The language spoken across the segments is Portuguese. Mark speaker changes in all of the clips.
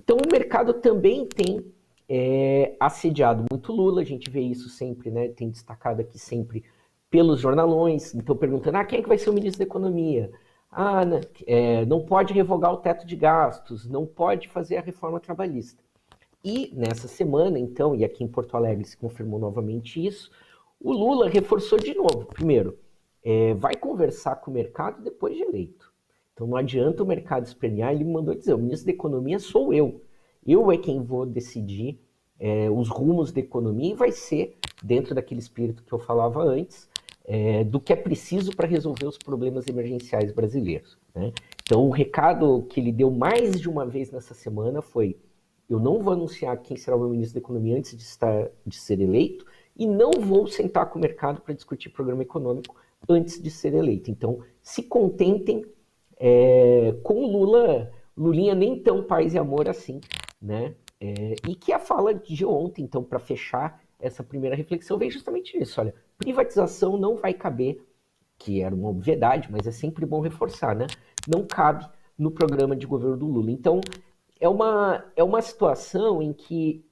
Speaker 1: Então o mercado também tem assediado muito Lula, a gente vê isso sempre, né? Tem destacado aqui sempre pelos jornalões, então perguntando, quem é que vai ser o ministro da Economia? Não pode revogar o teto de gastos, não pode fazer a reforma trabalhista. E nessa semana, então, e aqui em Porto Alegre se confirmou novamente isso, o Lula reforçou de novo. Primeiro, vai conversar com o mercado depois de eleito. Então não adianta o mercado espernear, ele me mandou dizer, o ministro da Economia sou eu. Eu é quem vou decidir os rumos da economia e vai ser, dentro daquele espírito que eu falava antes, do que é preciso para resolver os problemas emergenciais brasileiros, né? Então o recado que ele deu mais de uma vez nessa semana foi: eu não vou anunciar quem será o meu ministro da Economia antes de ser eleito e não vou sentar com o mercado para discutir programa econômico antes de ser eleito. Então se contentem com o Lula, Lulinha nem tão paz e amor assim, né? E que a fala de ontem, então, para fechar essa primeira reflexão, vem justamente nisso. Olha, privatização não vai caber, que era uma obviedade, mas é sempre bom reforçar, né? Não cabe no programa de governo do Lula. Então, é uma situação em que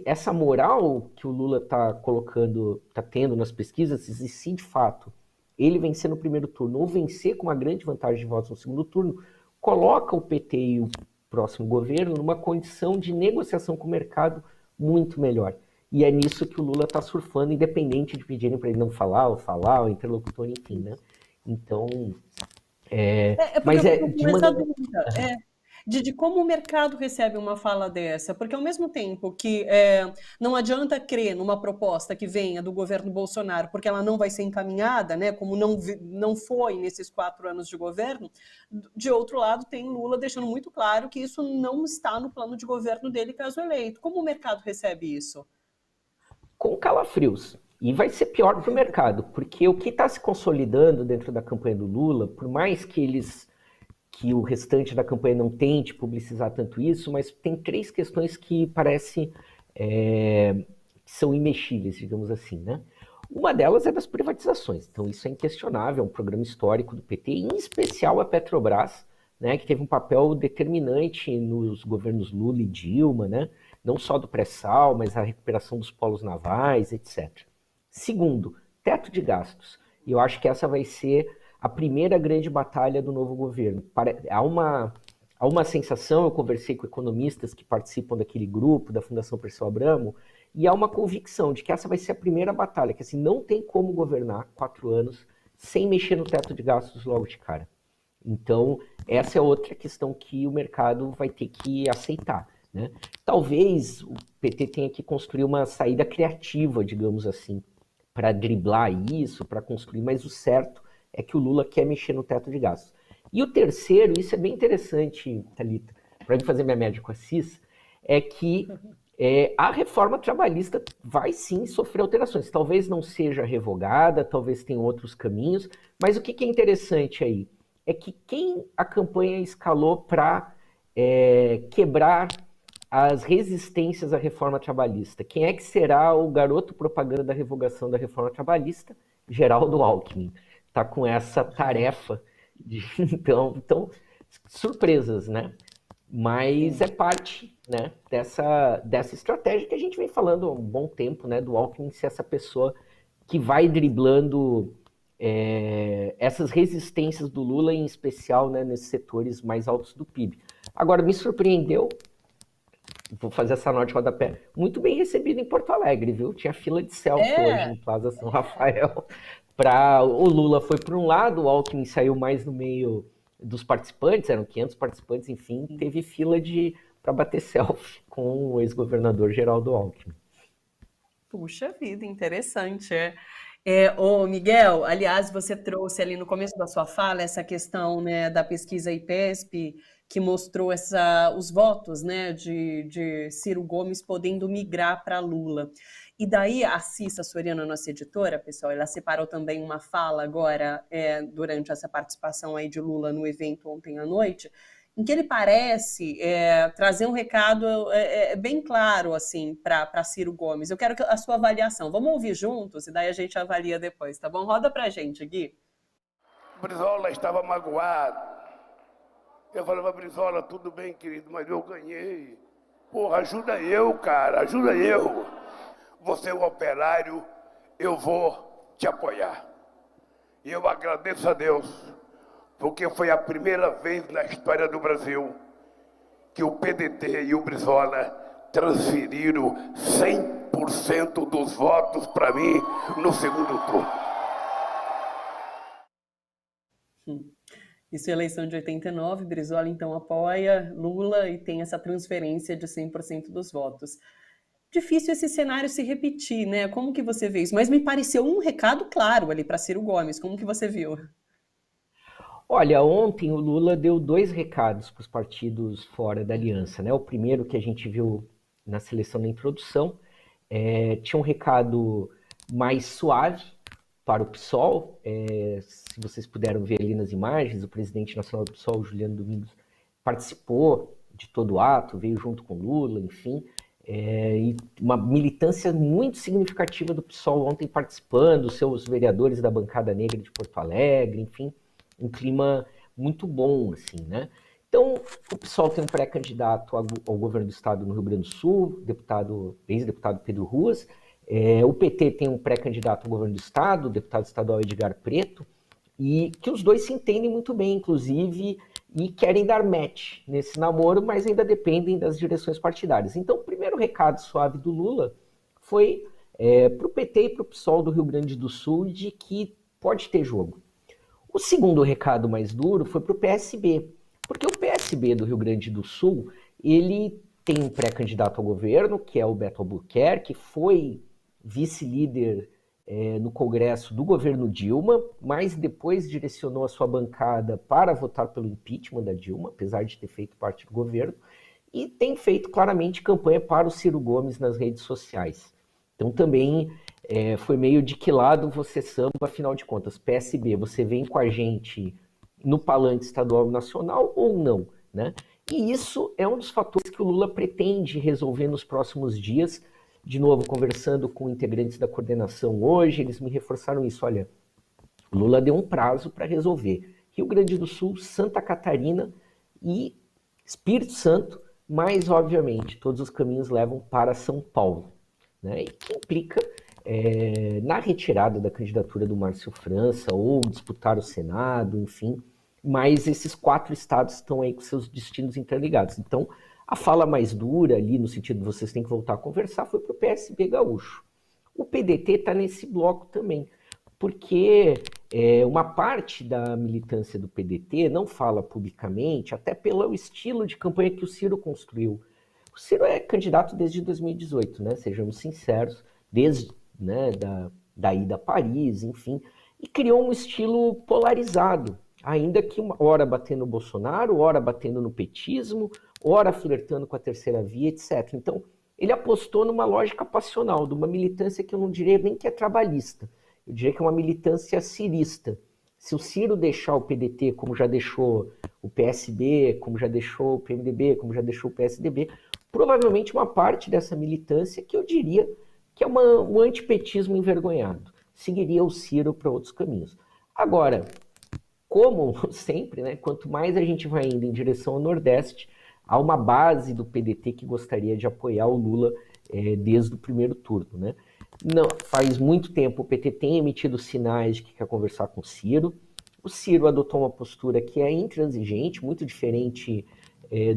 Speaker 1: essa moral que o Lula está colocando, está tendo nas pesquisas, se de fato ele vencer no primeiro turno ou vencer com uma grande vantagem de votos no segundo turno, coloca o PT e o próximo governo numa condição de negociação com o mercado muito melhor. E é nisso que o Lula está surfando, independente de pedirem para ele não falar, o interlocutor, enfim, né? Então,
Speaker 2: mas essa dúvida, de como o mercado recebe uma fala dessa, porque ao mesmo tempo que não adianta crer numa proposta que venha do governo Bolsonaro, porque ela não vai ser encaminhada, né, como não foi nesses 4 anos de governo, de outro lado tem Lula deixando muito claro que isso não está no plano de governo dele caso eleito. Como o mercado recebe isso?
Speaker 1: Com calafrios. E vai ser pior para o mercado, porque o que está se consolidando dentro da campanha do Lula, por mais que o restante da campanha não tente publicizar tanto isso, mas tem 3 questões que parece são imexíveis, digamos assim, né? Uma delas é das privatizações, então isso é inquestionável, é um programa histórico do PT, em especial a Petrobras, né, que teve um papel determinante nos governos Lula e Dilma, né? Não só do pré-sal, mas a recuperação dos polos navais, etc. Segundo, teto de gastos. E eu acho que essa vai ser a primeira grande batalha do novo governo. Há uma sensação, eu conversei com economistas que participam daquele grupo, da Fundação Perseu Abramo, e há uma convicção de que essa vai ser a primeira batalha, que assim, não tem como governar 4 anos sem mexer no teto de gastos logo de cara. Então, essa é outra questão que o mercado vai ter que aceitar, né? Talvez o PT tenha que construir uma saída criativa, digamos assim, para driblar isso, para construir, mas o certo é que o Lula quer mexer no teto de gastos. E o terceiro, isso é bem interessante, Thalita, para mim fazer minha média com a CIS, é que a reforma trabalhista vai sim sofrer alterações. Talvez não seja revogada, talvez tenha outros caminhos, mas o que é interessante aí é que quem a campanha escalou para quebrar as resistências à reforma trabalhista, quem é que será o garoto propaganda da revogação da reforma trabalhista? Geraldo Alckmin. Está com essa tarefa de, então, surpresas, né? Mas é parte, né, dessa estratégia que a gente vem falando há um bom tempo, né, do Alckmin ser essa pessoa que vai driblando essas resistências do Lula, em especial, né, nesses setores mais altos do PIB. Agora, me surpreendeu, vou fazer essa nota de rodapé, muito bem recebido em Porto Alegre, viu? Tinha fila de selfie hoje no Plaza São Rafael. O Lula foi para um lado, o Alckmin saiu mais no meio dos participantes, eram 500 participantes, enfim, teve fila para bater selfie com o ex-governador Geraldo Alckmin.
Speaker 2: Puxa vida, interessante. Ô Miguel, aliás, você trouxe ali no começo da sua fala essa questão, né, da pesquisa IPESP, que mostrou os votos, né, de Ciro Gomes podendo migrar para Lula. E daí a Cissa Soriano, nossa editora, pessoal, ela separou também uma fala agora, durante essa participação aí de Lula no evento ontem à noite, em que ele parece trazer um recado bem claro assim, para Ciro Gomes. Eu quero a sua avaliação. Vamos ouvir juntos e daí a gente avalia depois, tá bom? Roda para a gente, Gui.
Speaker 3: Brizola estava magoado Eu falava, Brizola, tudo bem, querido, mas eu ganhei. Porra, ajuda eu, cara, ajuda eu. Você é um operário, eu vou te apoiar. E eu agradeço a Deus, porque foi a primeira vez na história do Brasil que o PDT e o Brizola transferiram 100% dos votos para mim no segundo turno.
Speaker 2: Isso é a eleição de 89, Brizola então apoia Lula e tem essa transferência de 100% dos votos. Difícil esse cenário se repetir, né? Como que você vê isso? Mas me pareceu um recado claro ali para Ciro Gomes. Como que você viu?
Speaker 1: Olha, ontem o Lula deu 2 recados para os partidos fora da aliança, né? O primeiro que a gente viu na seleção da introdução, tinha um recado mais suave para o PSOL. Se vocês puderam ver ali nas imagens, o presidente nacional do PSOL, Juliano Domingos, participou de todo o ato, veio junto com Lula, enfim. E uma militância muito significativa do PSOL ontem participando, seus vereadores da bancada negra de Porto Alegre, enfim, um clima muito bom, assim, né? Então, o PSOL tem um pré-candidato ao governo do estado no Rio Grande do Sul, ex-deputado Pedro Ruas. O PT tem um pré-candidato ao governo do estado, o deputado estadual Edgar Preto, e que os dois se entendem muito bem, inclusive, e querem dar match nesse namoro, mas ainda dependem das direções partidárias. Então, o primeiro recado suave do Lula foi para o PT e para o PSOL do Rio Grande do Sul de que pode ter jogo. O segundo recado mais duro foi para o PSB, porque o PSB do Rio Grande do Sul, ele tem um pré-candidato ao governo, que é o Beto Albuquerque, que foi vice-líder no Congresso do governo Dilma, mas depois direcionou a sua bancada para votar pelo impeachment da Dilma, apesar de ter feito parte do governo, e tem feito claramente campanha para o Ciro Gomes nas redes sociais. Então também foi meio de que lado você samba, afinal de contas, PSB, você vem com a gente no palanque estadual e nacional ou não, né? E isso é um dos fatores que o Lula pretende resolver nos próximos dias. De novo, conversando com integrantes da coordenação hoje, eles me reforçaram isso. Olha, o Lula deu um prazo para resolver Rio Grande do Sul, Santa Catarina e Espírito Santo, mas, obviamente, todos os caminhos levam para São Paulo, né? E que implica na retirada da candidatura do Márcio França ou disputar o Senado, enfim. Mas esses 4 estados estão aí com seus destinos interligados. Então, a fala mais dura ali, no sentido de vocês têm que voltar a conversar, foi para o PSB gaúcho. O PDT está nesse bloco também, porque uma parte da militância do PDT não fala publicamente, até pelo estilo de campanha que o Ciro construiu. O Ciro é candidato desde 2018, né? Sejamos sinceros, desde da ida a Paris, enfim, e criou um estilo polarizado, ainda que uma hora batendo no Bolsonaro, hora batendo no petismo, ora flertando com a terceira via, etc. Então, ele apostou numa lógica passional, de uma militância que eu não diria nem que é trabalhista, eu diria que é uma militância cirista. Se o Ciro deixar o PDT, como já deixou o PSB, como já deixou o PMDB, como já deixou o PSDB, provavelmente uma parte dessa militância, que eu diria que é um antipetismo envergonhado, seguiria o Ciro para outros caminhos. Agora, como sempre, né, quanto mais a gente vai indo em direção ao Nordeste, há uma base do PDT que gostaria de apoiar o Lula desde o primeiro turno, né? Não, faz muito tempo o PT tem emitido sinais de que quer conversar com o Ciro. O Ciro adotou uma postura que é intransigente, muito diferente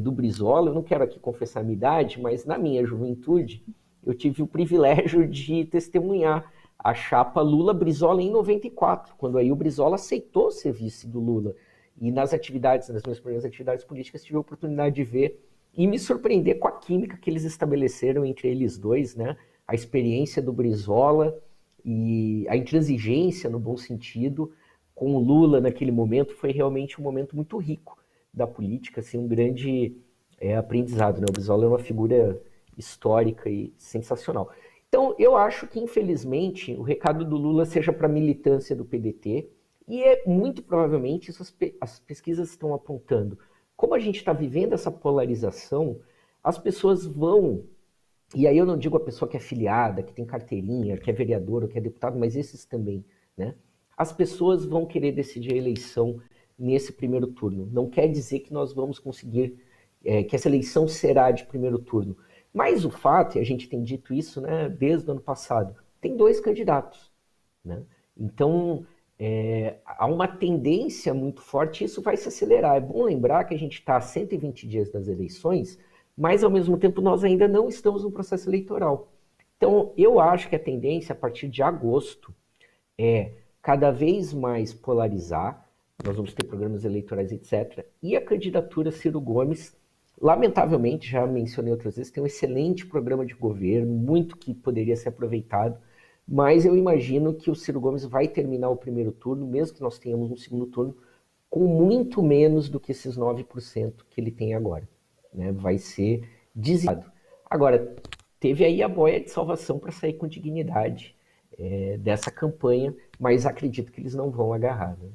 Speaker 1: do Brizola. Eu não quero aqui confessar a minha idade, mas na minha juventude eu tive o privilégio de testemunhar a chapa Lula-Brizola em 94, quando aí o Brizola aceitou ser vice do Lula. E nas minhas primeiras atividades políticas, tive a oportunidade de ver e me surpreender com a química que eles estabeleceram entre eles dois, né? A experiência do Brizola e a intransigência, no bom sentido, com o Lula naquele momento, foi realmente um momento muito rico da política, assim, um grande aprendizado, né? O Brizola é uma figura histórica e sensacional. Então, eu acho que, infelizmente, o recado do Lula seja para a militância do PDT, e muito provavelmente isso as pesquisas estão apontando. Como a gente está vivendo essa polarização, as pessoas vão, e aí eu não digo a pessoa que é filiada, que tem carteirinha, que é vereador ou que é deputado, mas esses também, né? As pessoas vão querer decidir a eleição nesse primeiro turno. Não quer dizer que nós vamos conseguir, que essa eleição será de primeiro turno. Mas o fato, e a gente tem dito isso, né, desde o ano passado, tem 2 candidatos, né? Então, há uma tendência muito forte, isso vai se acelerar. É bom lembrar que a gente está a 120 dias das eleições, mas ao mesmo tempo nós ainda não estamos no processo eleitoral. Então, eu acho que a tendência a partir de agosto é cada vez mais polarizar, nós vamos ter programas eleitorais, etc. E a candidatura Ciro Gomes, lamentavelmente, já mencionei outras vezes, tem um excelente programa de governo, muito que poderia ser aproveitado, mas eu imagino que o Ciro Gomes vai terminar o primeiro turno, mesmo que nós tenhamos um segundo turno, com muito menos do que esses 9% que ele tem agora, né? Vai ser dizimado. Agora, teve aí a boia de salvação para sair com dignidade dessa campanha, mas acredito que eles não vão agarrar, né?